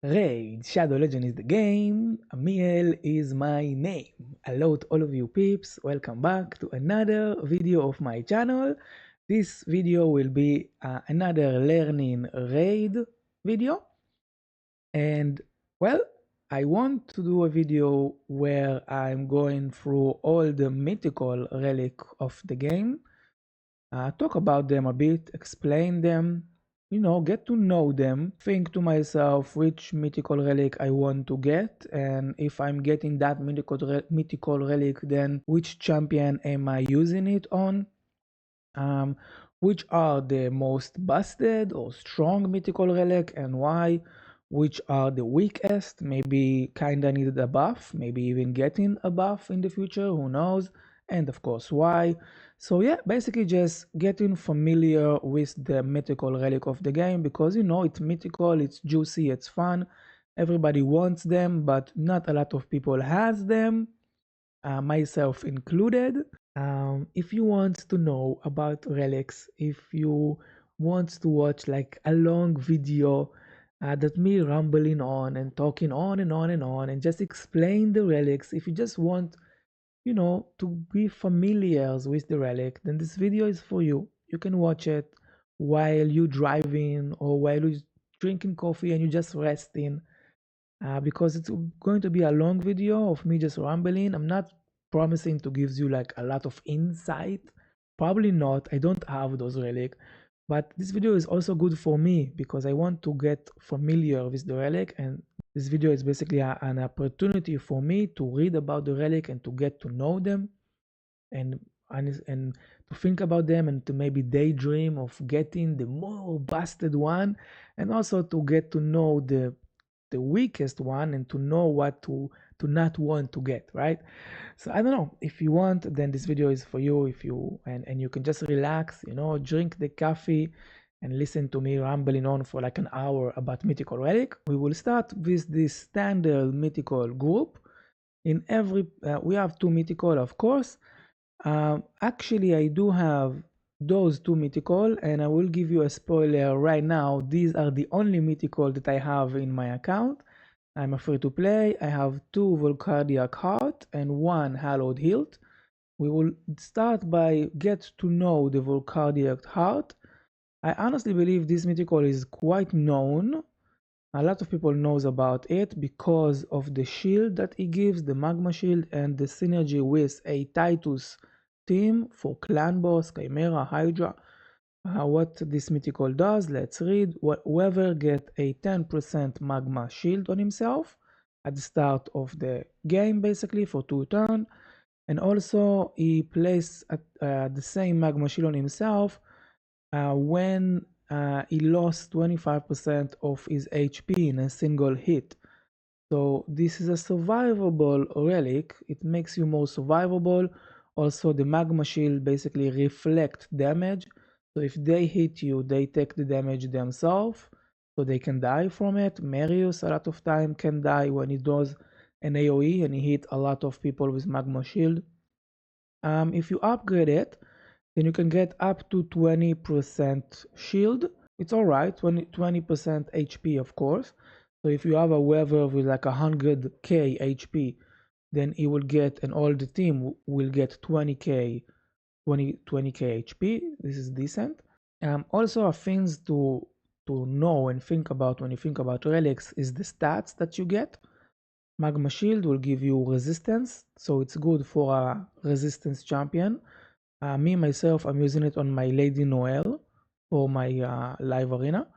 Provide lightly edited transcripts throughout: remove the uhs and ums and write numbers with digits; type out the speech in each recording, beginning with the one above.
Raid, Shadow Legend is the game, Amiel is my name. Hello to all of you peeps, welcome back to another video of my channel. This video will be another learning raid video. And well, I want to do a video where I'm going through all the mythical relic of the game, talk about them a bit, explain them, get to know them, think to myself which mythical relic I want to get, and if I'm getting that mythical relic, then which champion am I using it on? Um, which are the most busted or strong mythical relic and why? Which are the weakest, maybe kinda needed a buff, maybe even getting a buff in the future, who knows? And of course, why? So yeah, basically just getting familiar with the mythical relic of the game because it's mythical, it's juicy, it's fun. Everybody wants them, but not a lot of people has them, myself included. If you want to know about relics, if you want to watch like a long video that me rambling on and talking on and on and on and just explain the relics, if you just want, to be familiar with the relic, then this video is for you. You can watch it while you driving or while you drinking coffee and you just resting, because it's going to be a long video of me just rambling. I'm not promising to give you like a lot of insight. Probably not. I don't have those relic. But this video is also good for me because I want to get familiar with the relic, and this video is basically an opportunity for me to read about the relic and to get to know them, and and to think about them and to maybe daydream of getting the more busted one, and also to get to know the weakest one and to know what to not want to get, right? So I don't know, if you want, then this video is for you. If you and you can just relax, drink the coffee and listen to me rambling on for like an hour about mythical relic. We will start with the standard mythical group. In every we have two mythical, of course. Actually, I do have those two mythical, and I will give you a spoiler right now. These are the only mythical that I have in my account. I'm a free to play. I have two Volcardiac Heart and one Hallowed Hilt. We will start by get to know the Volcardiac Heart. I honestly believe this mythical is quite known. A lot of people knows about it because of the shield that it gives, the magma shield, and the synergy with a Titus team for clan boss, chimera, hydra. What this mythical does, let's read. Whoever get a 10% magma shield on himself at the start of the game, basically for 2 turns, and also he places the same magma shield on himself when he lost 25% of his HP in a single hit. So this is a survivable relic. It makes you more survivable. Also, the magma shield basically reflect damage. So if they hit you, they take the damage themselves, so they can die from it. Marius a lot of time can die when he does an AoE and he hit a lot of people with magma shield. If you upgrade it, then you can get up to 20% shield. It's alright, 20% HP, of course. So if you have a weather with like 100k HP, then he will get, and all the team will get 20k 20k HP. This is decent. Also, things to know and think about when you think about relics is the stats that you get. Magma Shield will give you resistance, so it's good for a resistance champion. Me myself, I'm using it on my Lady Noel for my live arena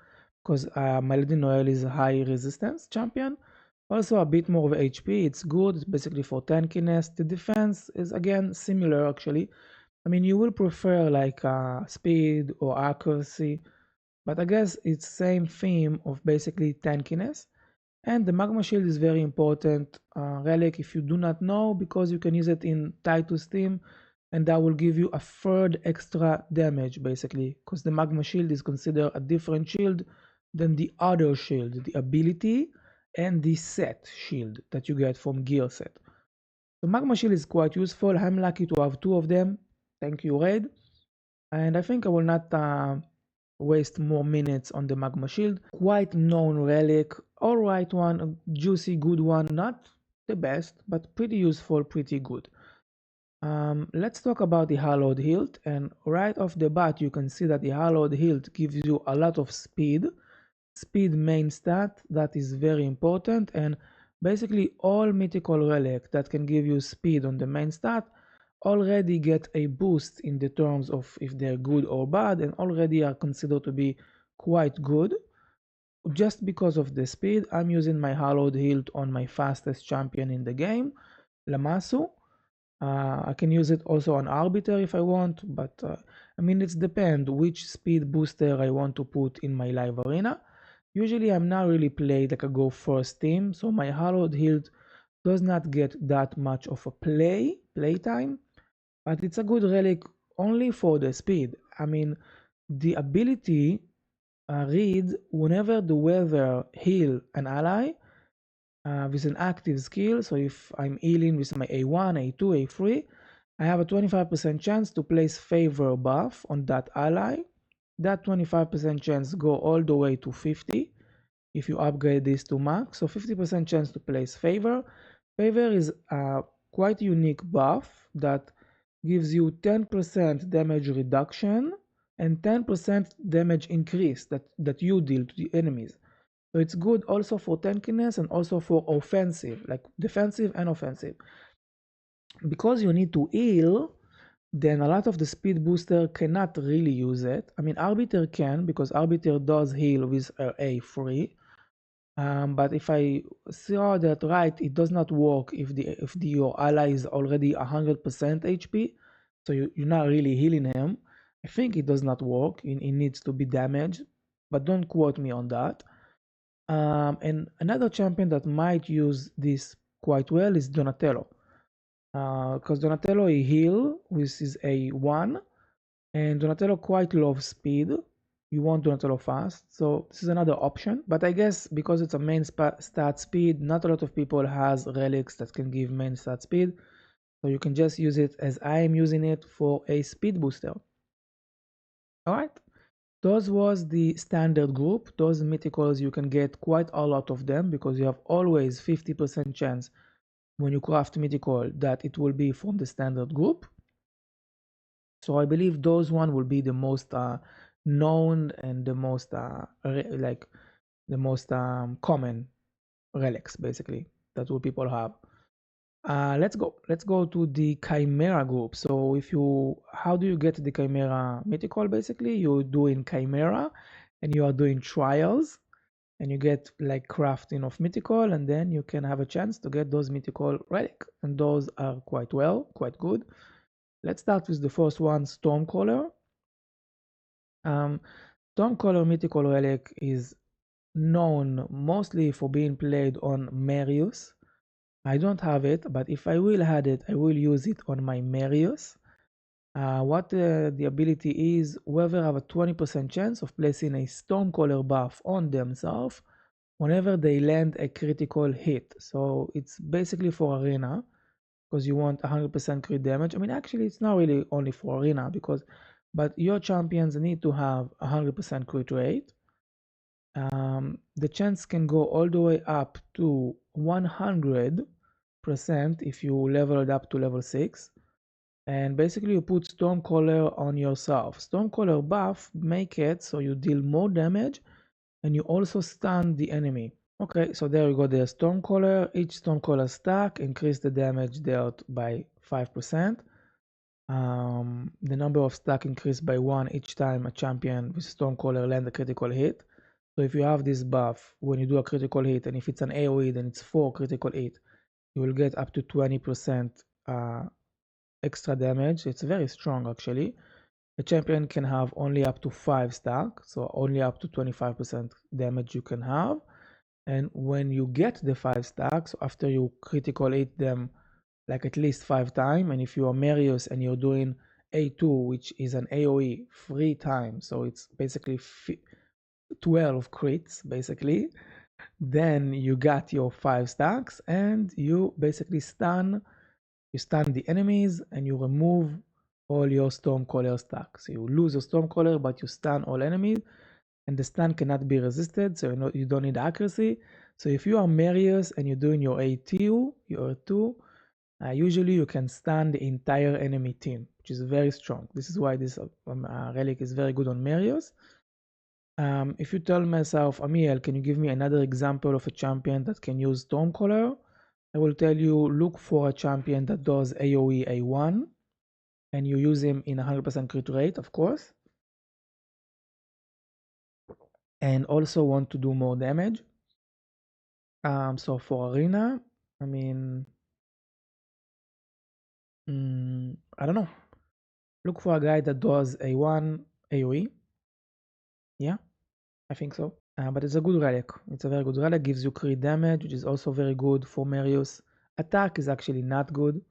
because my Lady Noel is a high resistance champion. Also a bit more of HP, it's good, it's basically for tankiness. The defense is again similar actually. I mean, you will prefer like speed or accuracy, but I guess it's same theme of basically tankiness. And the magma shield is very important relic if you do not know, because you can use it in Titus team, and that will give you a third extra damage basically, because the magma shield is considered a different shield than the other shield, the ability and the set shield that you get from gear set. The magma shield is quite useful. I'm lucky to have two of them. Thank you, Raid. And I think I will not waste more minutes on the magma shield. Quite known relic. all right one, a juicy good one, not the best, but pretty useful, pretty good. Let's talk about the hallowed hilt, and right off the bat you can see that the hallowed hilt gives you a lot of speed main stat that is very important, and basically all mythical relic that can give you speed on the main stat already get a boost in the terms of if they're good or bad, and already are considered to be quite good. Just because of the speed, I'm using my hallowed hilt on my fastest champion in the game, Lamasu. I can use it also on Arbiter if I want, but I mean, it's depend which speed booster I want to put in my live arena. Usually I'm not really played like a go first team, so my Hallowed Hilt does not get that much of a playtime, but it's a good relic only for the speed. I mean, the ability reads whenever the weather heal an ally with an active skill. So if I'm healing with my A1, A2, A3, I have a 25% chance to place favor buff on that ally. That 25% chance go all the way to 50 if you upgrade this to max. So 50% chance to place favor. Favor is a quite unique buff that gives you 10% damage reduction and 10% damage increase that you deal to the enemies. So it's good also for tankiness and also for offensive, like defensive and offensive. Because you need to heal, then a lot of the speed booster cannot really use it. I mean, Arbiter can, because Arbiter does heal with A3. But if I saw that right, it does not work if your ally is already 100% HP, so you're not really healing him. I think it does not work. It needs to be damaged, but don't quote me on that. And another champion that might use this quite well is Donatello. Because Donatello he heal with his A1, and Donatello quite loves speed. You want Donatello fast, so this is another option. But I guess because it's a main stat speed, not a lot of people has relics that can give main stat speed. So you can just use it as I am using it for a speed booster. Alright, those was the standard group. Those mythicals you can get quite a lot of them because you have always 50% chance when you craft mythical that it will be from the standard group. So I believe those one will be the most known and the most like the most common relics basically that will people have. Let's go to the Chimera group. So if you, how do you get the Chimera mythical? Basically you're doing Chimera and you are doing trials and you get like crafting of mythical, and then you can have a chance to get those mythical relic, and those are quite good. Let's start with the first one, Stormcaller. Stormcaller mythical relic is known mostly for being played on Marius. I don't have it, but if I will have it, I will use it on my Marius. What the ability is, whoever have a 20% chance of placing a Stormcaller buff on themselves whenever they land a critical hit. So it's basically for arena because you want 100% crit damage. I mean, actually, it's not really only for arena because, but your champions need to have 100% crit rate. The chance can go all the way up to 100% if you level it up to level 6. And basically you put Stormcaller on yourself. Stormcaller buff make it so you deal more damage and you also stun the enemy. Okay, so there we go, the Stormcaller. Each Stormcaller stack increase the damage dealt by 5%. The number of stack increased by 1 each time a champion with Stormcaller land a critical hit. So if you have this buff, when you do a critical hit, and if it's an AoE, then it's 4 critical hit, you will get up to 20% extra damage. It's very strong actually. A champion can have only up to 5 stack, so only up to 25% damage you can have. And when you get the 5 stacks, after you critical hit them like at least 5 times, and if you are Marius and you're doing A2, which is an AoE 3 times, so it's basically 12 crits basically, then you got your 5 stacks and you basically stun the enemies and you remove all your Stormcaller stacks. So you lose your Stormcaller, but you stun all enemies, and the stun cannot be resisted, so you don't need accuracy. So if you are Marius and you're doing your A2, usually you can stun the entire enemy team, which is very strong. This is why this relic is very good on Marius. If you tell myself, Amiel, can you give me another example of a champion that can use Stormcaller? I will tell you, look for a champion that does AoE A1, and you use him in 100% crit rate, of course, and also want to do more damage. So for Arena, I mean, I don't know. Look for a guy that does A1 AoE. Yeah, I think so. But it's a good relic. It's a very good relic. Gives you crit damage, which is also very good for Marius. Attack is actually not good.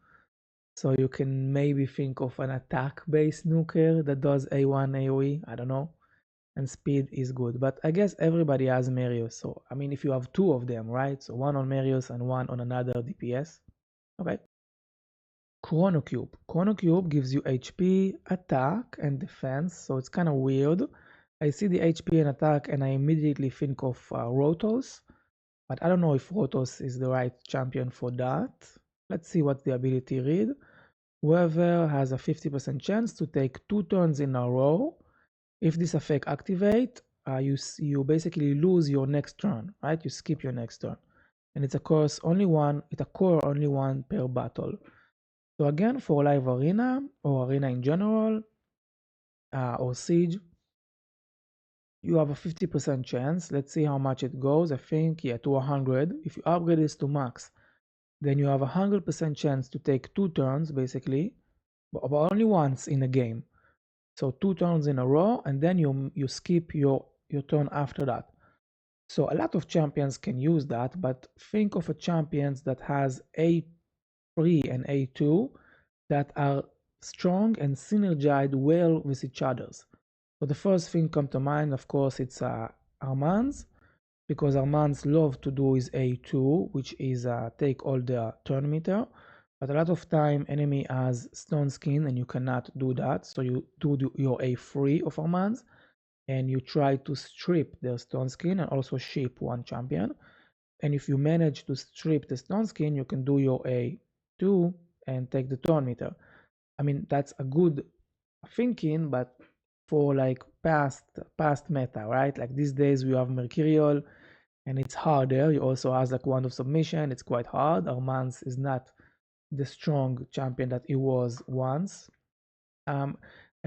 So you can maybe think of an attack-based nuker that does A1 AoE. I don't know. And speed is good. But I guess everybody has Marius. So, I mean, if you have two of them, right? So one on Marius and one on another DPS. Okay. Chrono Cube. Chrono Cube gives you HP, attack, and defense. So it's kind of weird. I see the HP and attack and I immediately think of Rotos. But I don't know if Rotos is the right champion for that. Let's see what the ability read. Whoever has a 50% chance to take 2 turns in a row. If this effect activate, you basically lose your next turn, right? You skip your next turn. And it occurs only one per battle. So again, for live arena or arena in general, or siege, you have a 50% chance. Let's see how much it goes. I think, yeah, to 100. If you upgrade this to max, then you have a 100% chance to take 2 turns, basically, but only once in a game. So 2 turns in a row, and then you skip your turn after that. So a lot of champions can use that, but think of a champions that has A3 and A2 that are strong and synergize well with each others. So the first thing come to mind, of course, it's Armand's, because Armand's love to do is A2, which is take all the turn meter. But a lot of time enemy has stone skin and you cannot do that. So you do your A3 of Armand's and you try to strip their stone skin and also ship one champion. And if you manage to strip the stone skin, you can do your A2 and take the turn meter. I mean, that's a good thinking, but for like past meta, right? Like these days we have Mercurial and it's harder. He also has like Wand of Submission. It's quite hard. Armand's is not the strong champion that he was once. I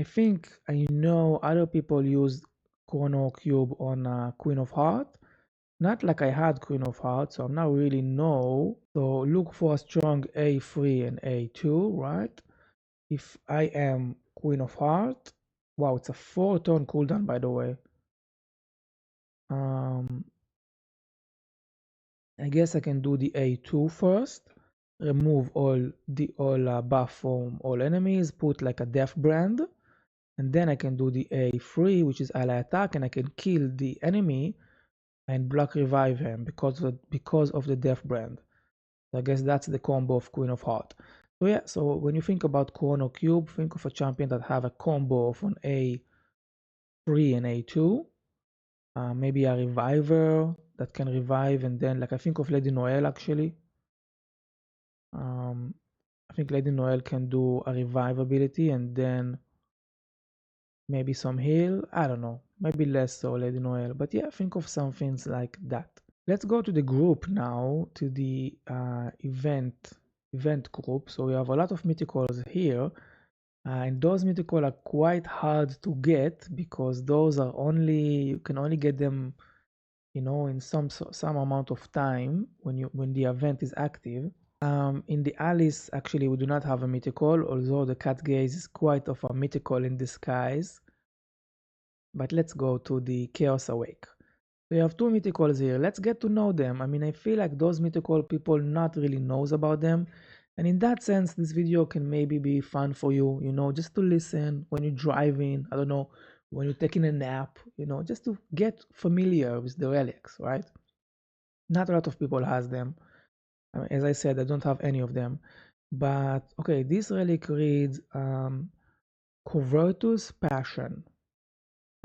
think I know other people used Chrono Cube on Queen of Heart. Not like I had Queen of Heart, so I'm not really know. So look for a strong A3 and A2, right? If I am Queen of Heart, wow, it's a 4-turn cooldown, by the way. I guess I can do the A2 first, remove all buff from all enemies, put like a death brand, and then I can do the A3, which is ally attack, and I can kill the enemy and block revive him because of the death brand. So I guess that's the combo of Queen of Heart. So yeah, so when you think about Chrono Cube, think of a champion that have a combo of an A3 and A2. Maybe a reviver that can revive, and then like I think of Lady Noel actually. I think Lady Noel can do a revive ability and then maybe some heal. I don't know, maybe less so Lady Noel, but yeah, think of some things like that. Let's go to the group now, to the event group. So we have a lot of mythicals here, and those mythical are quite hard to get because those are you can only get them, in some amount of time when the event is active. In the Alice, actually, we do not have a mythical, although the cat gaze is quite of a mythical in disguise. But let's go to the Chaos Awake. We have 2 mythicals here. Let's get to know them. I mean, I feel like those mythical people not really knows about them. And in that sense, this video can maybe be fun for you, just to listen when you're driving, I don't know, when you're taking a nap, just to get familiar with the relics, right? Not a lot of people has them. As I said, I don't have any of them. But okay, this relic reads Covertus Passion.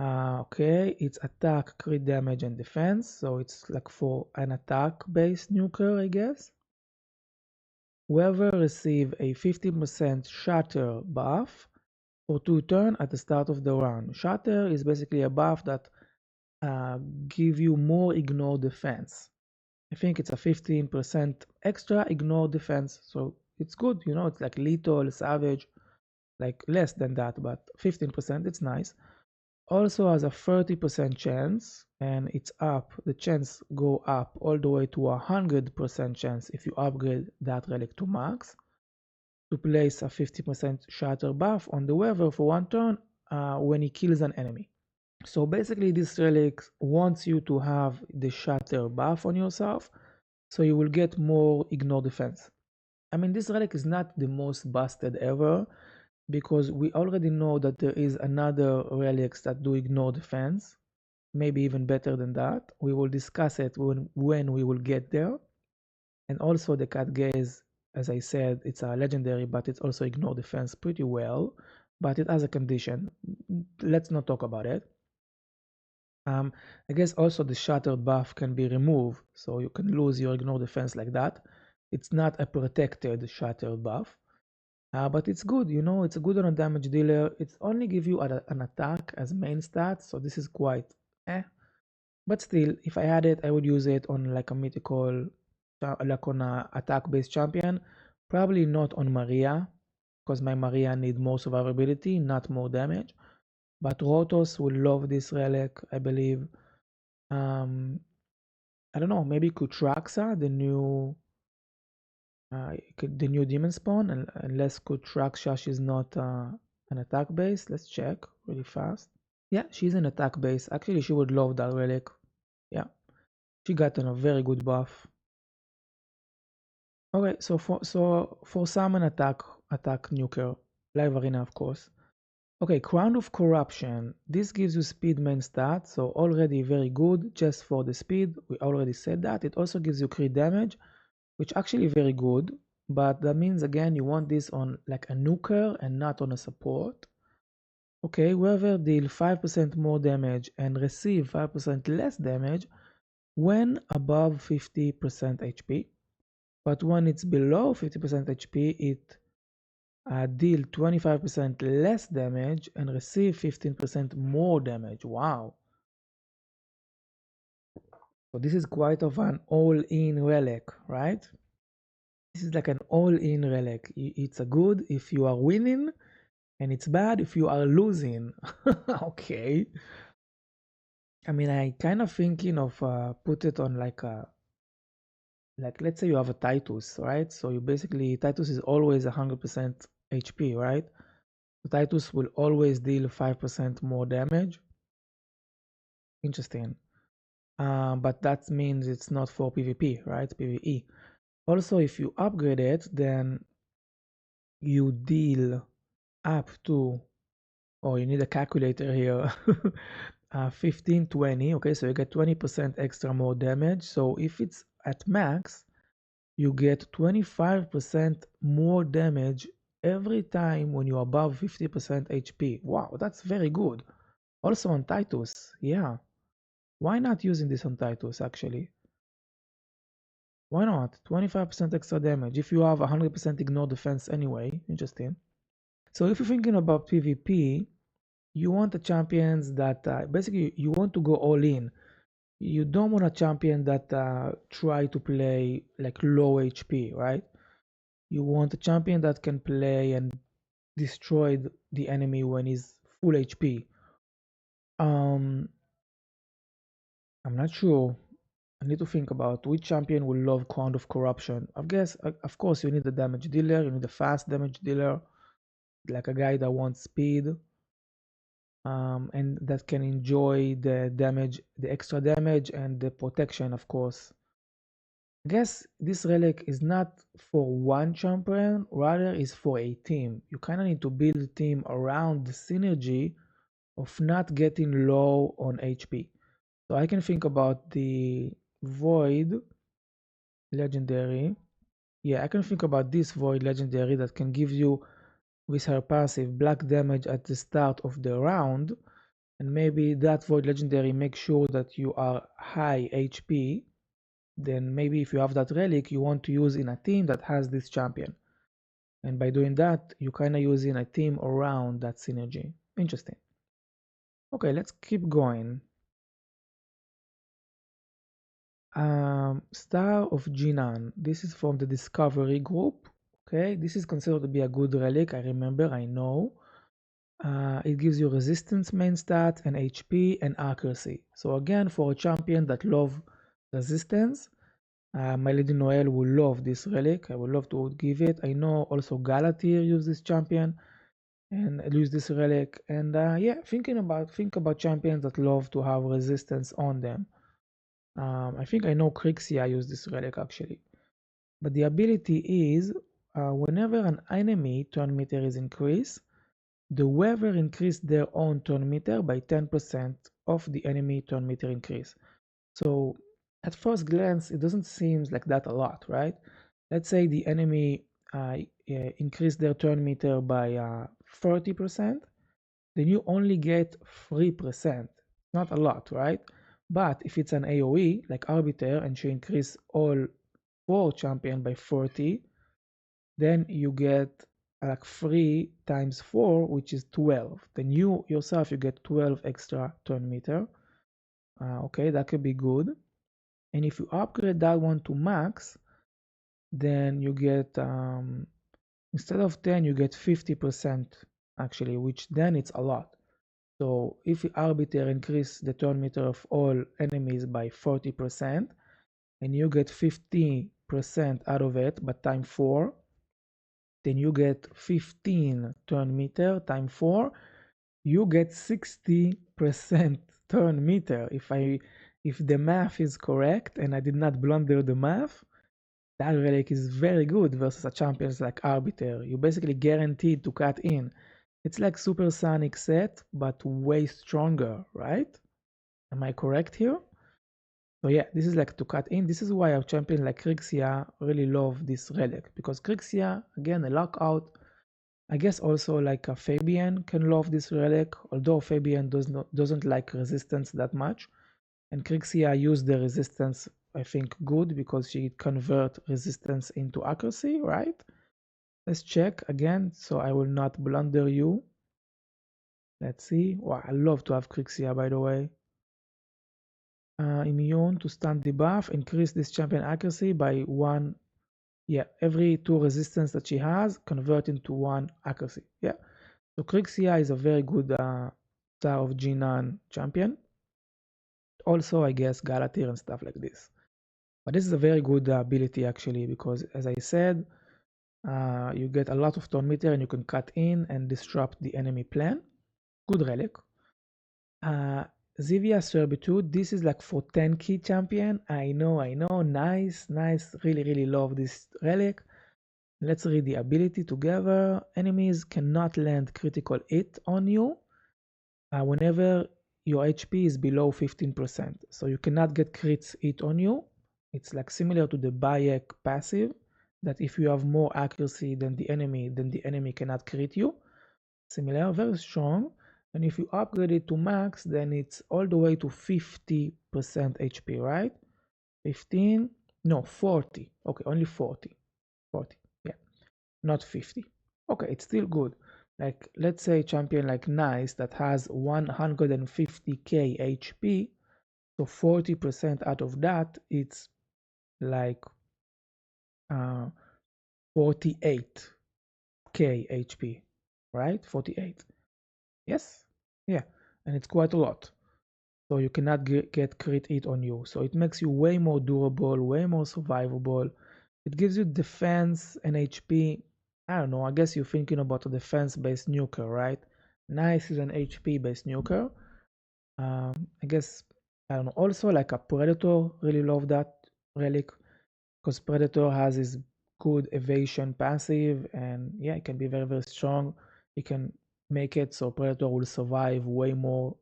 Okay, it's attack, crit damage, and defense. So it's like for an attack-based nuker, I guess. Whoever receive a 15% shatter buff for 2 turns at the start of the round. Shatter is basically a buff that give you more ignore defense. I think it's a 15% extra ignore defense, so it's good. It's like lethal, savage, like less than that, but 15%, it's nice. Also has a 30% chance, and it's up. The chance go up all the way to 100% chance if you upgrade that relic to max, to place a 50% shatter buff on the weaver for 1 turn when he kills an enemy. So basically this relic wants you to have the shatter buff on yourself, so you will get more ignore defense. I mean, this relic is not the most busted ever, because we already know that there is another relics that do ignore defense, maybe even better than that. We will discuss it when we will get there. And also the cat gaze, as I said, it's a legendary, but it's also ignore defense pretty well, but it has a condition. Let's not talk about it. I guess also the shatter buff can be removed, so you can lose your ignore defense like that. It's not a protected shatter buff, but it's good. It's a good on a damage dealer. It's only give you an attack as main stat, so this is quite eh. But still, if I had it, I would use it on like a mythical, like on a attack-based champion. Probably not on Maria, because my Maria need more survivability, not more damage. But Rotos will love this relic, I believe. Um, I don't know, maybe Kutraxa, the new demon spawn, unless Kutraxa is not an attack base. Let's check really fast. Yeah, she's an attack base. Actually, she would love that relic. Yeah, she got a very good buff. Okay, so for summon attack nuker, live arena of course. Okay, Crown of Corruption. This gives you speed main stat, so already very good just for the speed. We already said that. It also gives you crit damage, which actually very good, but that means again you want this on like a nuker and not on a support. Okay, whoever deal 5% more damage and receive 5% less damage when above 50% HP, but when it's below 50% HP, it deal 25% less damage and receive 15% more damage. Wow. So this is quite of an all-in relic, right? This is like an all-in relic. It's a good if you are winning, and it's bad if you are losing. Okay. I mean, I kind of thinking of put it on like a, like let's say you have a Titus, right? So you basically, Titus is always 100% HP, right? The Titus will always deal 5% more damage. Interesting. But that means it's not for PvP, right? PvE. Also, if you upgrade it, then you deal up to, oh, you need a calculator here. 15, 20. Okay, so you get 20% extra more damage. So if it's at max, you get 25% more damage every time when you're above 50% HP. Wow, that's very good. Also on Titus, yeah. Why not using this on Titus actually? Why not? 25% extra damage if you have 100% ignore defense anyway. Interesting. So if you're thinking about PvP, you want the champions that basically you want to go all in. You don't want a champion that try to play like low HP, right? You want a champion that can play and destroy the enemy when he's full HP. Um, I'm not sure. I need to think about which champion will love Crown of Corruption. I guess, of course, you need a damage dealer. You need a fast damage dealer, like a guy that wants speed, and that can enjoy the damage, the extra damage, and the protection, of course. I guess this relic is not for one champion, rather is for a team. You kind of need to build a team around the synergy of not getting low on HP. So I can think about the Void legendary. Yeah, I can think about this Void legendary that can give you with her passive black damage at the start of the round, and maybe that void legendary makes sure that you are high HP, then maybe if you have that relic you want to use in a team that has this champion. And by doing that, you kind of using a team around that synergy. Interesting. Okay, let's keep going. Star of Jinan. This is from the Discovery group. Okay, this is considered to be a good relic. I remember, I know. It gives you resistance main stat and HP and accuracy. So again, for a champion that love resistance, my Lady Noel will love this relic. I would love to give it. I know also Galatir use this champion and use this relic. And yeah, think about champions that love to have resistance on them. I think I know Crixia use this relic actually. But the ability is whenever an enemy turn meter is increased, the weaver increase their own turn meter by 10% of the enemy turn meter increase. So at first glance, it doesn't seem like that a lot, right? Let's say the enemy increase their turn meter by 30%, then you only get 3%. Not a lot, right? But if it's an AoE like Arbiter and she increase all 4 champion by 40, then you get like 3 times 4, which is 12. Then you yourself, you get 12 extra turn meter. Okay, that could be good. And if you upgrade that one to max, then you get instead of 10 you get 50% actually, which then it's a lot. So if you arbiter increase the turn meter of all enemies by 40% and you get 50% out of it but time 4, then you get 15 turn meter time 4, you get 60% turn meter. If the math is correct and I did not blunder the math, that relic is very good versus a champions like Arbiter. You basically guaranteed to cut in. It's like supersonic set, but way stronger, right? Am I correct here? So yeah, this is like to cut in. This is why a champion like Crixia really love this relic, because Crixia, again, a lockout. I guess also like a Fabian can love this relic, although Fabian doesn't like resistance that much. And Crixia used the resistance, I think, good because she convert resistance into accuracy, right? Let's check again, so I will not blunder you. Let's see. Wow, I love to have Crixia, by the way. Immune to stun debuff, increase this champion accuracy by 1. Yeah, every 2 resistance that she has, convert into 1 accuracy. Yeah, so Crixia is a very good Star of Jinan champion. Also, I guess Galatir and stuff like this. But this is a very good ability actually, because as I said, you get a lot of turn meter and you can cut in and disrupt the enemy plan. Good relic. Uh, Zivia Servitude, this is like for 10 key champion. I know, nice, really love this relic. Let's read the ability together. Enemies cannot land critical hit on you whenever your HP is below 15%. So you cannot get crits hit on you. It's like similar to the Bayek passive, that if you have more accuracy than the enemy cannot crit you. Similar, very strong. And if you upgrade it to max, then it's all the way to 50% HP, right? 15, no, 40. Okay, only 40. 40, yeah, not 50. Okay, it's still good. Like, let's say champion like Nice that has 150k HP, so 40% out of that, it's like 48k HP, right? 48. Yes, yeah, and it's quite a lot. So you cannot get crit hit on you. So it makes you way more durable, way more survivable. It gives you defense and HP. I don't know, I guess you're thinking about a defense-based nuker, right? Nice is an HP-based nuker. I guess, I don't know, also like a Predator, really love that relic, because Predator has his good evasion passive, and yeah, it can be very strong. It can make it so Predator will survive way more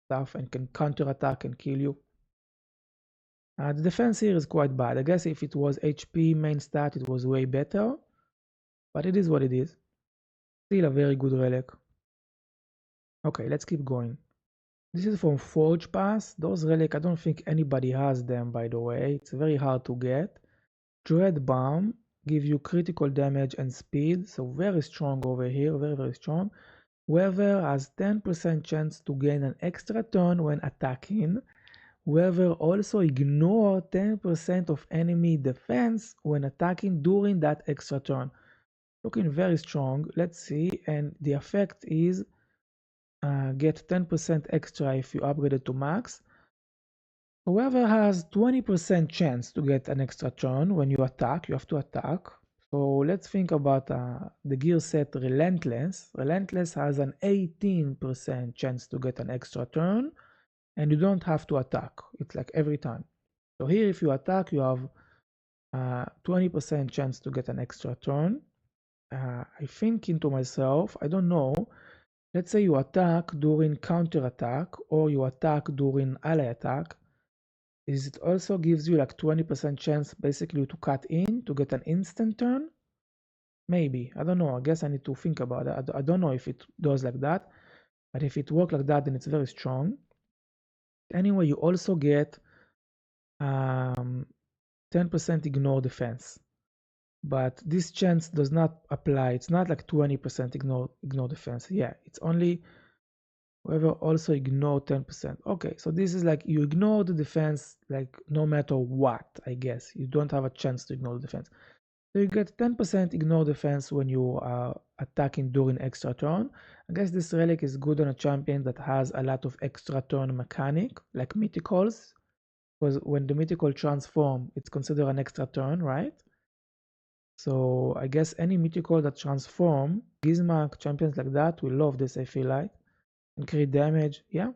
stuff and can counterattack and kill you. The defense here is quite bad. I guess if it was HP main stat, it was way better, but it is what it is. Still a very good relic. Okay, let's keep going. This is from Forge Pass. Those relic, I don't think anybody has them, by the way. It's very hard to get. Dread Bomb give you critical damage and speed, so very strong over here, very very strong. Weather has 10% chance to gain an extra turn when attacking. Weather also ignore 10% of enemy defense when attacking during that extra turn. Looking very strong. Let's see, and the effect is get 10% extra if you upgrade it to max. Whoever has 20% chance to get an extra turn when you attack, you have to attack. So let's think about the gear set Relentless. Relentless has an 18% chance to get an extra turn, and you don't have to attack. It's like every time. So here, if you attack, you have 20% chance to get an extra turn. I thinking to myself, I don't know. Let's say you attack during counter attack or you attack during ally attack. Is it also gives you like 20% chance basically to cut in to get an instant turn? Maybe. I don't know. I guess I need to think about it. I don't know if it does like that. But if it works like that, then it's very strong. Anyway, you also get 10% ignore defense. But this chance does not apply. It's not like 20% ignore defense. Yeah, it's only whoever also ignore 10%. Okay, so this is like you ignore the defense like no matter what, I guess. You don't have a chance to ignore the defense. So you get 10% ignore defense when you are attacking during extra turn. I guess this relic is good on a champion that has a lot of extra turn mechanic, like mythicals. Because when the mythical transform, it's considered an extra turn, right? So I guess any mythical that transform, Gizmark champions like that will love this, I feel like. And create damage, yeah.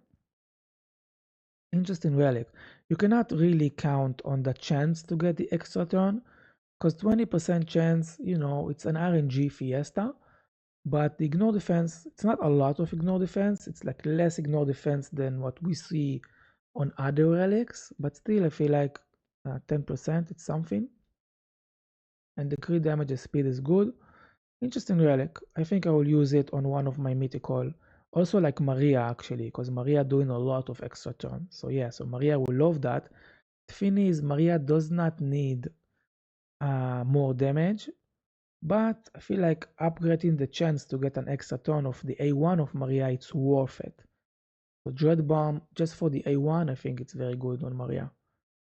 Interesting relic. You cannot really count on the chance to get the extra turn, because 20% chance, it's an RNG fiesta. But the ignore defense, it's not a lot of ignore defense. It's like less ignore defense than what we see on other relics. But still, I feel like 10%, it's something. And the crit damage speed is good. Interesting relic. I think I will use it on one of my mythical. Also like Maria actually, because Maria doing a lot of extra turn. So yeah, so Maria will love that. The thing is, Maria does not need more damage, but I feel like upgrading the chance to get an extra turn of the A1 of Maria, it's worth it. So Dread Bomb, just for the A1, I think it's very good on Maria.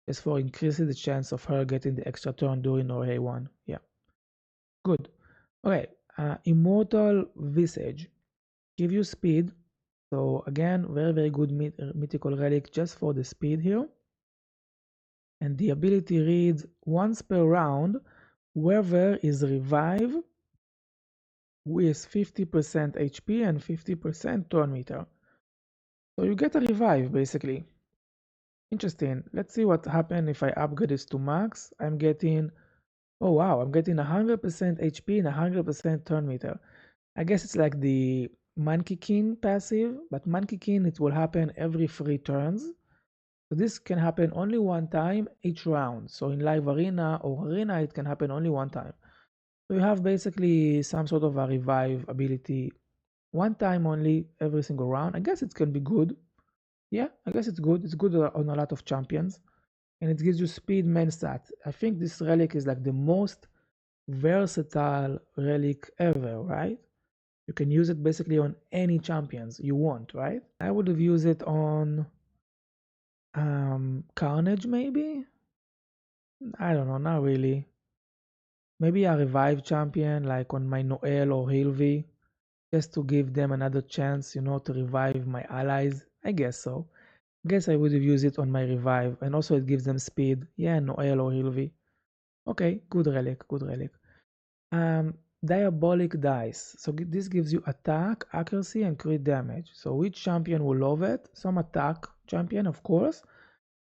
Just for increasing the chance of her getting the extra turn during her A1. Yeah, good. Okay, Immortal Visage. Give you speed. So again, very, very good mythical relic just for the speed here. And the ability reads once per round, whoever is revived with 50% HP and 50% turn meter. So you get a revive basically. Interesting. Let's see what happens if I upgrade this to max. I'm getting, oh wow, I'm getting 100% HP and 100% turn meter. I guess it's like the Monkey King passive, but Monkey King, it will happen every 3 turns. So this can happen only one time each round. So in live arena or arena, it can happen only one time. So you have basically some sort of a revive ability one time only every single round. I guess it can be good. Yeah, I guess it's good. It's good on a lot of champions. And it gives you speed main stat. I think this relic is like the most versatile relic ever, right? You can use it basically on any champions you want, right? I would have used it on Carnage maybe? I don't know, not really. Maybe a revive champion like on my Noel or Hilvi, just to give them another chance, to revive my allies. I guess so. I guess I would have used it on my revive, and also it gives them speed. Yeah, Noel or Hilvi. Okay, good relic, good relic. Diabolic dice. So this gives you attack, accuracy, and crit damage. So which champion will love it? Some attack champion, of course,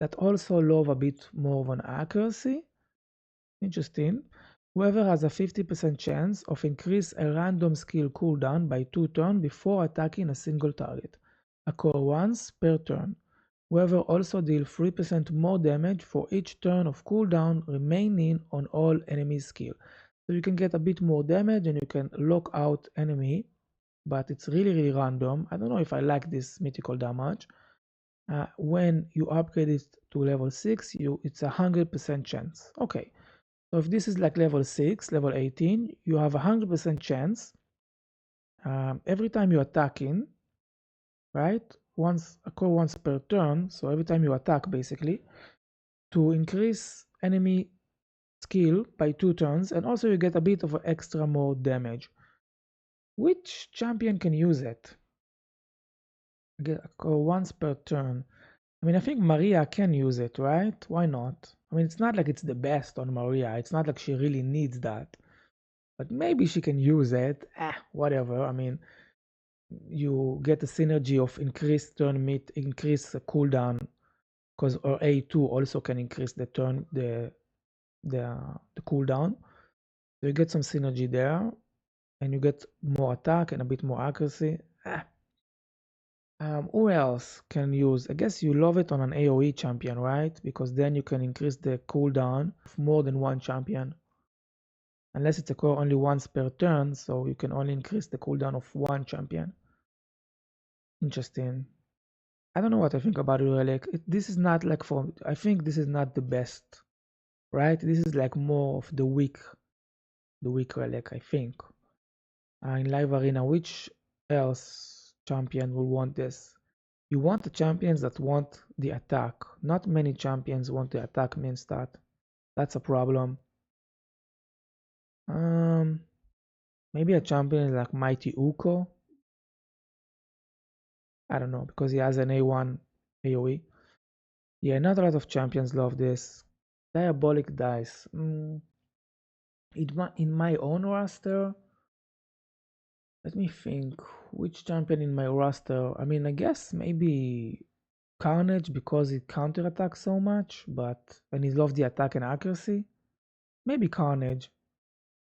that also love a bit more of an accuracy. Interesting. Whoever has a 50% chance of increase a random skill cooldown by 2 turns before attacking a single target. Occur once per turn. Whoever also deal 3% more damage for each turn of cooldown remaining on all enemy skill. So you can get a bit more damage and you can lock out enemy but it's really random. I don't know if I like this mythical damage. When you upgrade it to level 6, it's 100% chance. Okay, so if this is like level 6, level 18, you have 100% chance every time you're attacking, right? Occur once per turn, so every time you attack basically, to increase enemy skill by 2 turns, and also you get a bit of extra more damage. Which champion can use it? Occur once per turn. I mean, I think Maria can use it, right? Why not? I mean, it's not like it's the best on Maria. It's not like she really needs that. But maybe she can use it. Whatever. I mean, you get a synergy of increased turn meet, increase the cooldown, because or A2 also can increase the turn the cooldown. So you get some synergy there, and you get more attack and a bit more accuracy. Who else can use? I guess you love it on an AoE champion, right? Because then you can increase the cooldown of more than one champion. Unless it's occur only once per turn, so you can only increase the cooldown of one champion. Interesting. I don't know what I think about Relic. This is not like I think this is not the best, right? This is like more of the weak Relic, I think. In Live Arena, which else champion will want this? You want the champions that want the attack. Not many champions want the attack main stat. That's a problem. Maybe a champion like Mighty Uko. I don't know, because he has an A1 AoE. Yeah, not a lot of champions love this. Diabolic Dice. In my own roster, let me think. Which champion in my roster? I mean, I guess maybe Carnage, because it counterattacks so much, and he loves the attack and accuracy. Maybe Carnage.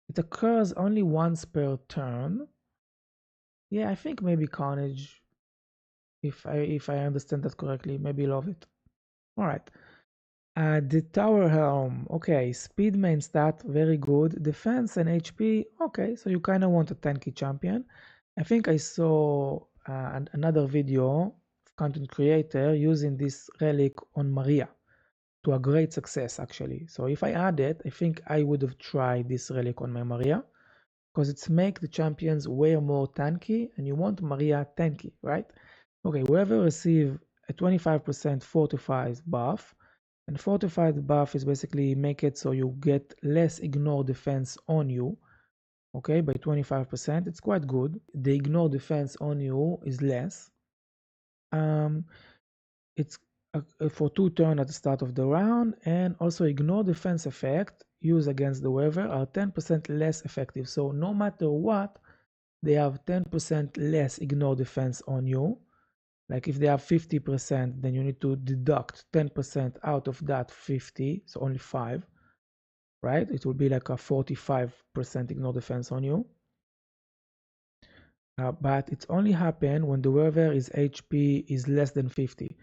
It occurs only once per turn. Yeah, I think maybe Carnage. If I understand that correctly, maybe love it. All right. The Tower Helm. Okay, speed main stat, very good. Defense and HP. Okay, so you kind of want a tanky champion. I think I saw another video of content creator using this relic on Maria to a great success actually. So if I add it, I think I would have tried this relic on my Maria, because it's make the champions way more tanky, and you want Maria tanky, right? Okay, whoever receive a 25% fortified buff, and fortified buff is basically make it so you get less ignore defense on you, okay, by 25%. It's quite good. The ignore defense on you is less. It's for 2 turns at the start of the round, and also ignore defense effect used against the weaver are 10% less effective. So no matter what, they have 10% less ignore defense on you. Like if they have 50%, then you need to deduct 10% out of that 50, so only 5, right? It will be like a 45% ignore defense on you. But it's only happen when the weaver is HP is less than 50.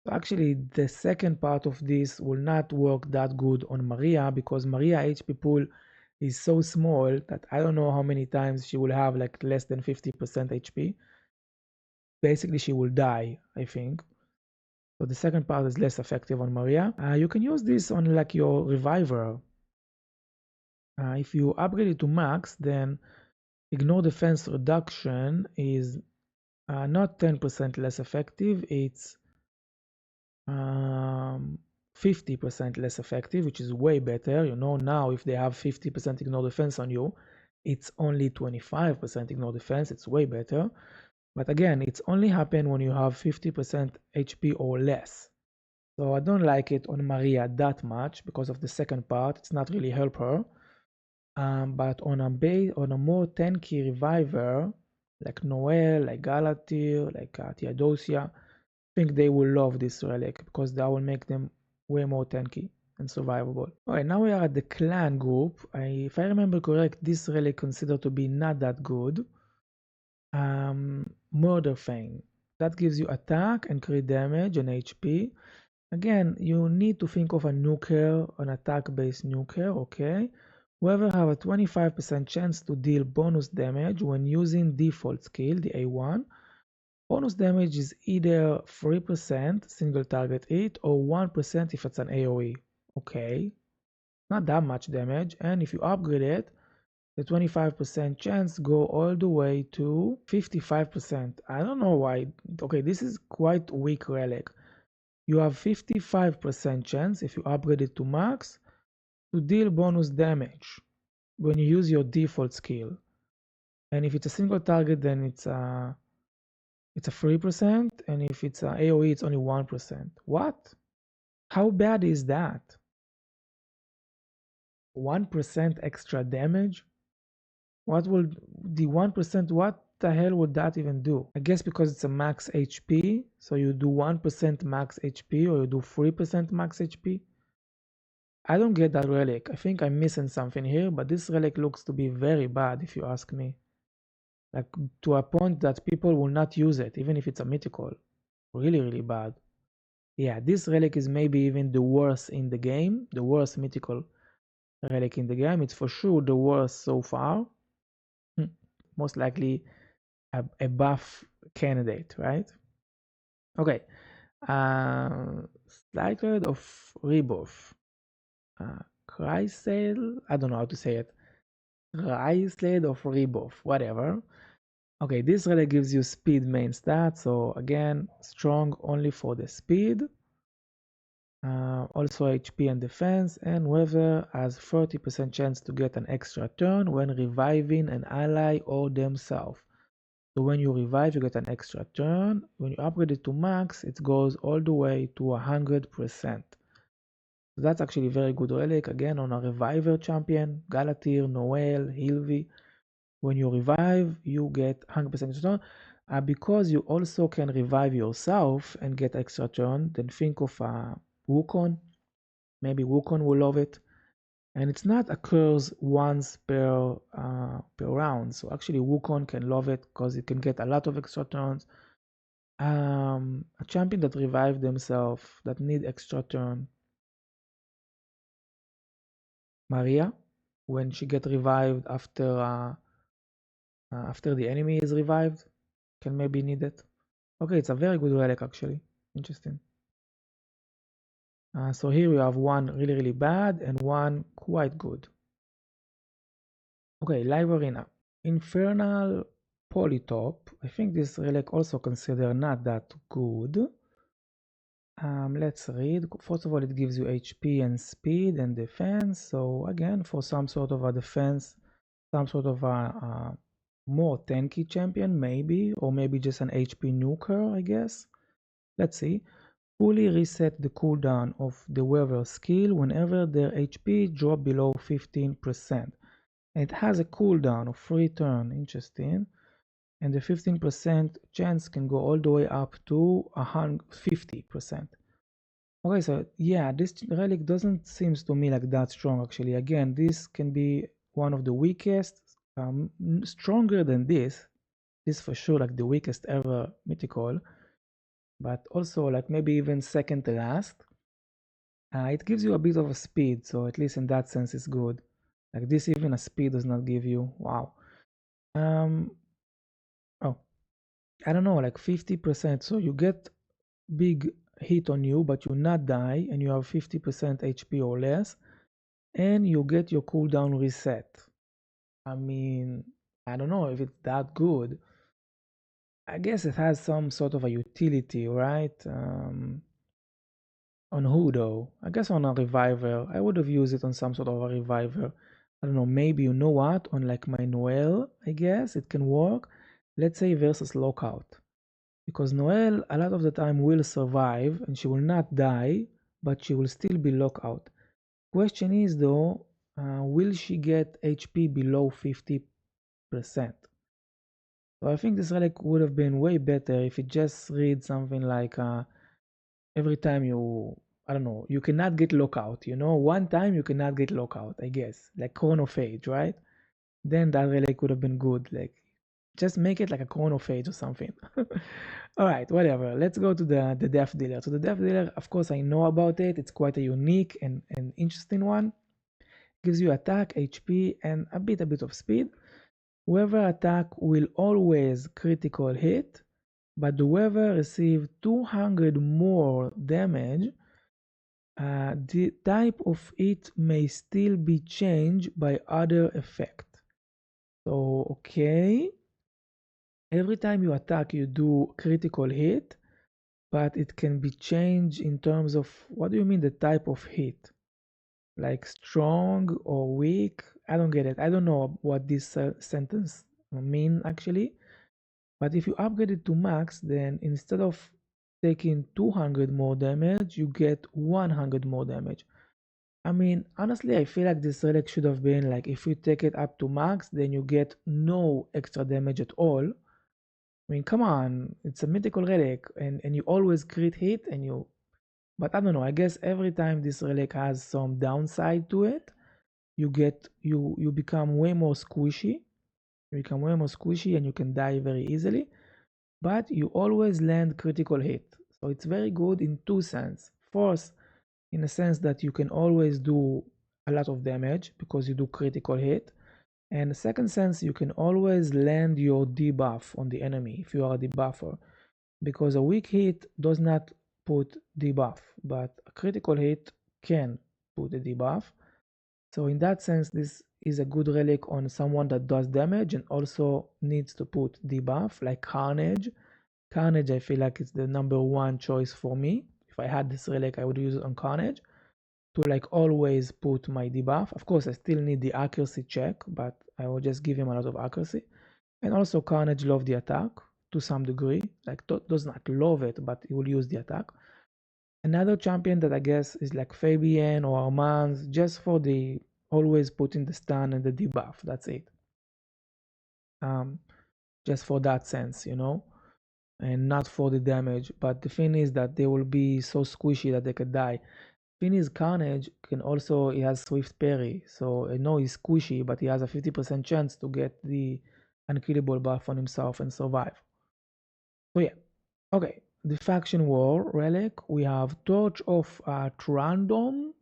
So actually, the second part of this will not work that good on Maria, because Maria HP pool is so small that I don't know how many times she will have like less than 50% HP. Basically, she will die, I think. So the second part is less effective on Maria. You can use this on like your Reviver. If you upgrade it to max, then ignore defense reduction is not 10% less effective. It's 50% less effective, which is way better. You know, now if they have 50% ignore defense on you, it's only 25% ignore defense. It's way better. But again, it's only happen when you have 50% HP or less. So I don't like it on Maria that much because of the second part. It's not really help her. But on a more tanky reviver, like Noel, like Galatir, like Theodosia, I think they will love this relic because that will make them way more tanky and survivable. Alright, now we are at the clan group. If I remember correct, this relic considered to be not that good. Murder Fang. That gives you attack and crit damage and HP. Again, you need to think of a nuker, an attack-based nuker, okay? Whoever have a 25% chance to deal bonus damage when using default skill, the A1. Bonus damage is either 3% single target hit or 1% if it's an AoE. Okay, not that much damage, and if you upgrade it, the 25% chance go all the way to 55%. I don't know why. Okay, this is quite weak relic. You have 55% chance if you upgrade it to max to deal bonus damage when you use your default skill. And if it's a single target, then it's a 3%, and if it's a AoE, it's only 1%. What? How bad is that? 1% extra damage? What will the 1%, what the hell would that even do? I guess because it's a max HP, so you do 1% max HP or you do 3% max HP. I don't get that relic. I think I'm missing something here, but this relic looks to be very bad if you ask me. Like to a point that people will not use it, even if it's a mythical. Really, really bad. Yeah, this relic is maybe even the worst in the game, the worst mythical relic in the game. It's for sure the worst so far. Most likely a buff candidate, right? Okay. Slighted of Rebirth. Chrysale, I don't know how to say it. Chrysale of Rebirth, whatever. Okay, this really gives you speed main stat, so again, strong only for the speed. Also HP and defense, and weather has 30% chance to get an extra turn when reviving an ally or themselves. So when you revive, you get an extra turn. When you upgrade it to max, it goes all the way to 100%. So that's actually a very good relic. Again, on a reviver champion, Galatir, Noel, Hilvi. When you revive, you get 100% turn. Because you also can revive yourself and get extra turn, then think of Wukong. Maybe Wukong will love it. And it's not occurs once per round. So actually Wukong can love it because it can get a lot of extra turns. A champion that revive themselves that need extra turn. Maria, when she get revived after the enemy is revived, can maybe need it. Okay, it's a very good relic actually. Interesting. So here we have one really, really bad and one quite good. Okay, live arena. Infernal Polytop. I think this relic also considered not that good. Let's read. First of all, it gives you HP and speed and defense. So again, for some sort of a defense, some sort of a more tanky champion, maybe, or maybe just an HP nuker, I guess. Let's see. Fully reset the cooldown of the weaver skill whenever their HP drop below 15%. And it has a cooldown of 3 turn. Interesting. And the 15% chance can go all the way up to 50%. Okay, so yeah, this relic doesn't seem to me like that strong actually. Again, this can be one of the weakest, stronger than this for sure, like the weakest ever mythical, but also like maybe even second to last. It gives you a bit of a speed, so at least in that sense it's good. Like this, even a speed does not give you. Wow. Oh, I don't know, like 50%. So you get big hit on you, but you not die, and you have 50% HP or less, and you get your cooldown reset. I mean, I don't know if it's that good. I guess it has some sort of a utility, right? On who though? I guess on a reviver. I would have used it on some sort of a reviver. I don't know, maybe you know what? On like my Noel, I guess it can work. Let's say versus lockout. Because Noel a lot of the time will survive and she will not die, but she will still be lockout. Question is though, will she get HP below 50%? So I think this relic would have been way better if it just read something like every time you, I don't know, you cannot get lockout, one time you cannot get lockout, I guess, like chronophage, right? Then that relic would have been good, like just make it like a chronophage or something. All right, whatever. Let's go to the death dealer. So the death dealer, of course, I know about it. It's quite a unique and interesting one. Gives you attack, HP, and a bit of speed. Whoever attack will always critical hit, but whoever receive 200 more damage, the type of hit may still be changed by other effect. So, okay, every time you attack, you do critical hit, but it can be changed in terms of what do you mean the type of hit? Like strong or weak? I don't get it. I don't know what this sentence mean actually. But if you upgrade it to max, then instead of taking 200 more damage, you get 100 more damage. I mean, honestly, I feel like this relic should have been like if you take it up to max, then you get no extra damage at all. I mean, come on, it's a mythical relic, and you always crit hit, and you. But I don't know. I guess every time this relic has some downside to it, you become way more squishy. You become way more squishy, and you can die very easily. But you always land critical hit, so it's very good in two sense. First, in a sense that you can always do a lot of damage because you do critical hit. And the second sense, you can always land your debuff on the enemy if you are a debuffer, because a weak hit does not put debuff, but a critical hit can put a debuff. So in that sense, this is a good relic on someone that does damage and also needs to put debuff, like Carnage. Carnage, I feel like it's the number one choice for me. If I had this relic, I would use it on Carnage to like always put my debuff. Of course, I still need the accuracy check, but I will just give him a lot of accuracy. And also Carnage love the attack to some degree. Like does not love it, but he will use the attack. Another champion that I guess is like Fabian or Armand, just for the always putting the stun and the debuff. That's it. Um, just for that sense, and not for the damage. But the thing is that they will be so squishy that they could die. Thing is, Carnage can also, he has Swift Parry, so I know he's squishy, but he has a 50% chance to get the unkillable buff on himself and survive. So yeah, okay. The faction war relic, we have Torch of Trandom,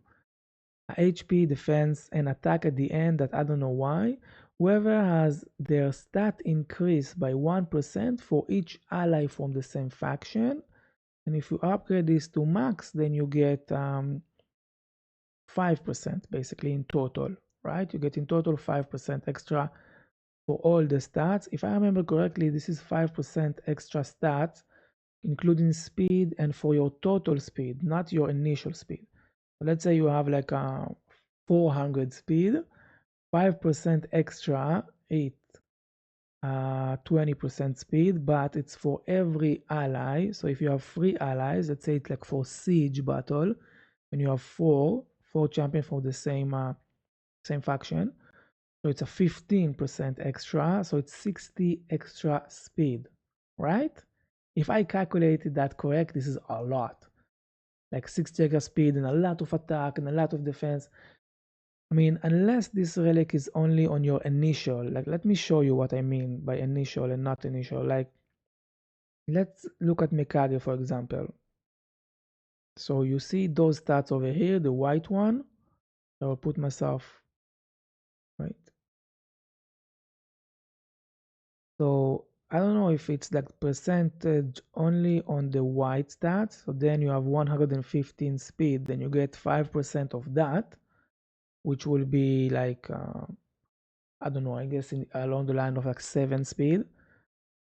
HP, defense, and attack at the end that I don't know why. Whoever has their stat increased by 1% for each ally from the same faction. And if you upgrade this to max, then you get 5% basically in total, right? You get in total 5% extra for all the stats. If I remember correctly, this is 5% extra stats, including speed and for your total speed, not your initial speed. So let's say you have like a 400 speed, 5% extra, 20% speed, but it's for every ally. So if you have 3 allies, let's say it's like for siege battle, when you have four champions for the same faction, so it's a 15% extra, so it's 60 extra speed, right? If I calculated that correct, this is a lot. Like 60 extra speed and a lot of attack and a lot of defense. I mean, unless this relic is only on your initial, like let me show you what I mean by initial and not initial. Like let's look at Mikage, for example. So you see those stats over here, the white one. I will put myself right. So I don't know if it's like percentage only on the white stats. So then you have 115 speed, then you get 5% of that, which will be like I don't know, I guess along the line of like 7 speed.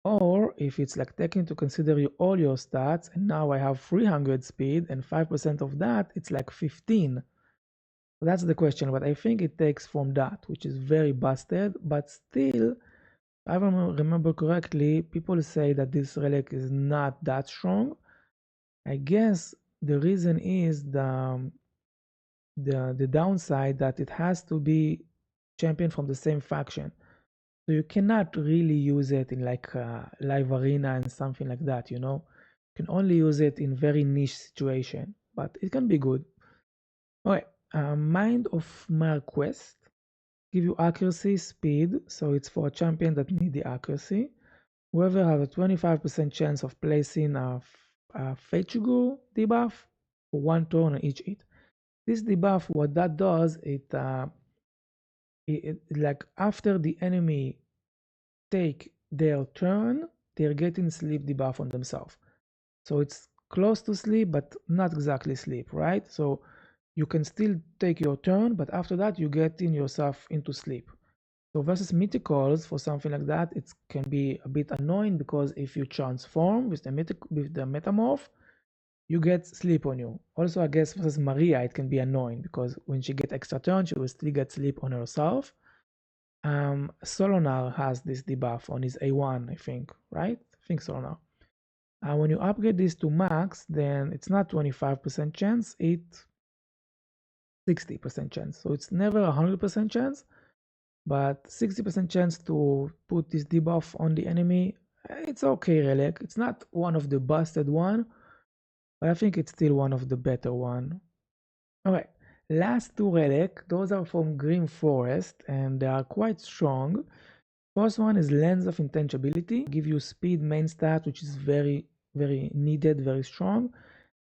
Or if it's like taking into consider all your stats, and now I have 300 speed and 5% of that, it's like 15. So that's the question, but I think it takes from that, which is very busted, but still, if I remember correctly, people say that this relic is not that strong. I guess the reason is the downside that it has to be champion from the same faction. So you cannot really use it in like live arena and something like that, You can only use it in very niche situation, but it can be good. Okay, Mind of Marquest give you accuracy, speed, so it's for a champion that need the accuracy. Whoever has a 25% chance of placing a Fetchugu debuff for one turn on each hit. This debuff, what that does, it Like after the enemy take their turn, they're getting sleep debuff on themselves. So it's close to sleep, but not exactly sleep, right? So you can still take your turn, but after that you get in yourself into sleep. So versus mythicals for something like that, it can be a bit annoying because if you transform with the metamorph, you get sleep on you. Also, I guess versus Maria, it can be annoying because when she get extra turn, she will still get sleep on herself. Solonar has this debuff on his A1, I think, right? I think Solonar. When you upgrade this to max, then it's not 25% chance, it's 60% chance. So it's never 100% chance, but 60% chance to put this debuff on the enemy. It's okay, Relic. It's not one of the busted one, but I think it's still one of the better one. Alright, last two Relic, those are from Green Forest and they are quite strong. First one is Lens of Intangibility, give you speed main stat, which is very needed, very strong,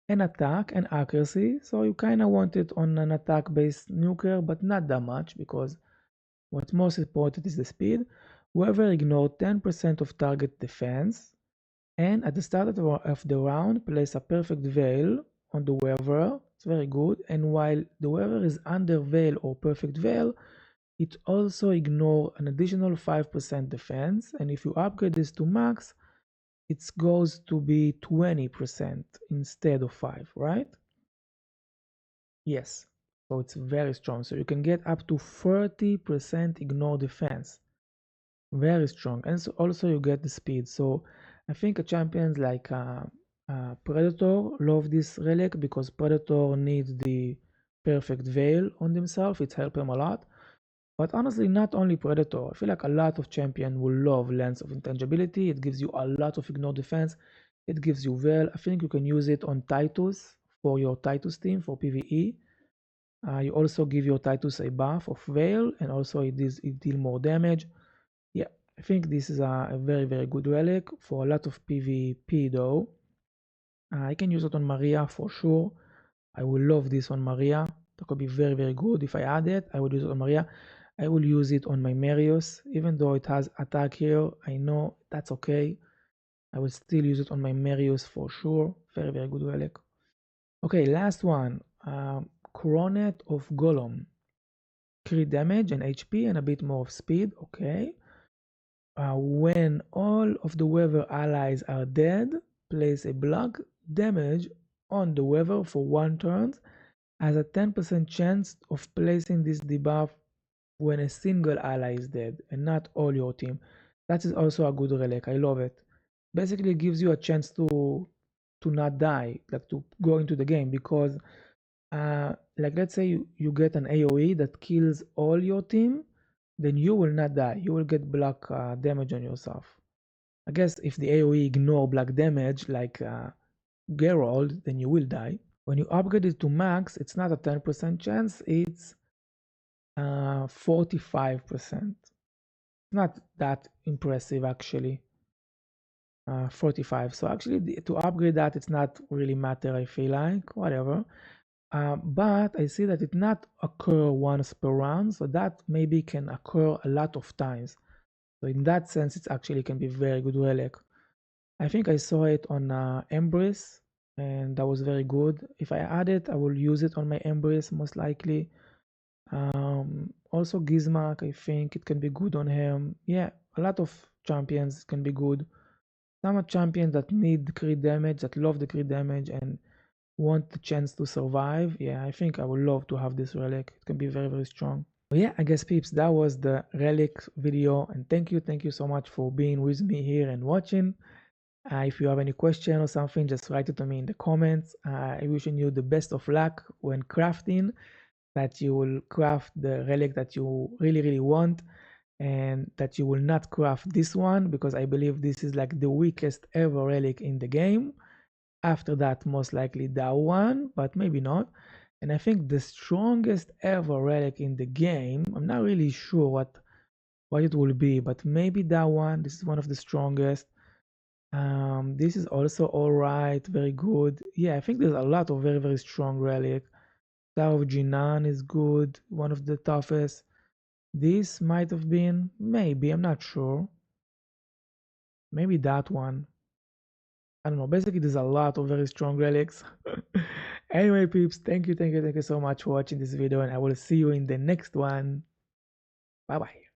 and attack and accuracy. So you kind of want it on an attack based nuker, but not that much because what's most important is the speed. Whoever ignored 10% of target defense, and at the start of the round, place a perfect veil on the wearer. It's very good. And while the wearer is under veil or perfect veil, it also ignores an additional 5% defense. And if you upgrade this to max, it goes to be 20% instead of 5, right? Yes. So it's very strong. So you can get up to 30% ignore defense. Very strong. And so also you get the speed. So I think a champions like Predator love this relic because Predator needs the perfect veil on themselves. It helps him a lot. But honestly, not only Predator. I feel like a lot of champion will love Lens of Intangibility. It gives you a lot of ignore defense. It gives you Veil. I think you can use it on Titus for your Titus team for PvE. You also give your Titus a buff of Veil and also it deal more damage. Yeah, I think this is a very good relic for a lot of PvP though. I can use it on Maria for sure. I will love this on Maria. That could be very good. If I add it, I will use it on Maria. I will use it on my Marius. Even though it has attack here, I know that's okay. I will still use it on my Marius for sure. Very good relic. Okay, last one. Coronet of Golem. Crit damage and HP and a bit more of speed. Okay. When all of the weather allies are dead, place a block damage on the weather for 1 turn, has a 10% chance of placing this debuff when a single ally is dead and not all your team. That is also a good relic. I love it. Basically, it gives you a chance to not die, like to go into the game because, like let's say you get an AOE that kills all your team, then you will not die. You will get block damage on yourself. I guess if the AOE ignore black damage like Geralt, then you will die. When you upgrade it to max, it's not a 10% chance, it's 45%. Not that impressive actually. 45. So actually to upgrade that, it's not really matter, I feel like, whatever. But I see that it not occur once per round, so that maybe can occur a lot of times. So in that sense, it actually can be very good relic. I think I saw it on Embrace, and that was very good. If I add it, I will use it on my Embrace most likely. Also Gizmak, I think it can be good on him. Yeah, a lot of champions can be good. Some are champions that need crit damage, that love the crit damage and want the chance to survive. Yeah, I think I would love to have this relic. It can be very strong. But yeah, I guess peeps, that was the relic video, and thank you so much for being with me here and watching. If you have any question or something, just write it to me in the comments. I wishing you the best of luck when crafting, that you will craft the relic that you really want, and that you will not craft this one because I believe this is like the weakest ever relic in the game. After that, most likely that one, but maybe not. And I think the strongest ever relic in the game, I'm not really sure what it will be, but maybe that one. This is one of the strongest. This is also all right, very good. Yeah, I think there's a lot of very strong relic. Tower of Jinan is good, one of the toughest. This might have been, maybe, I'm not sure. Maybe that one. I don't know. Basically, there's a lot of very strong relics. Anyway, peeps, thank you so much for watching this video, and I will see you in the next one. Bye bye.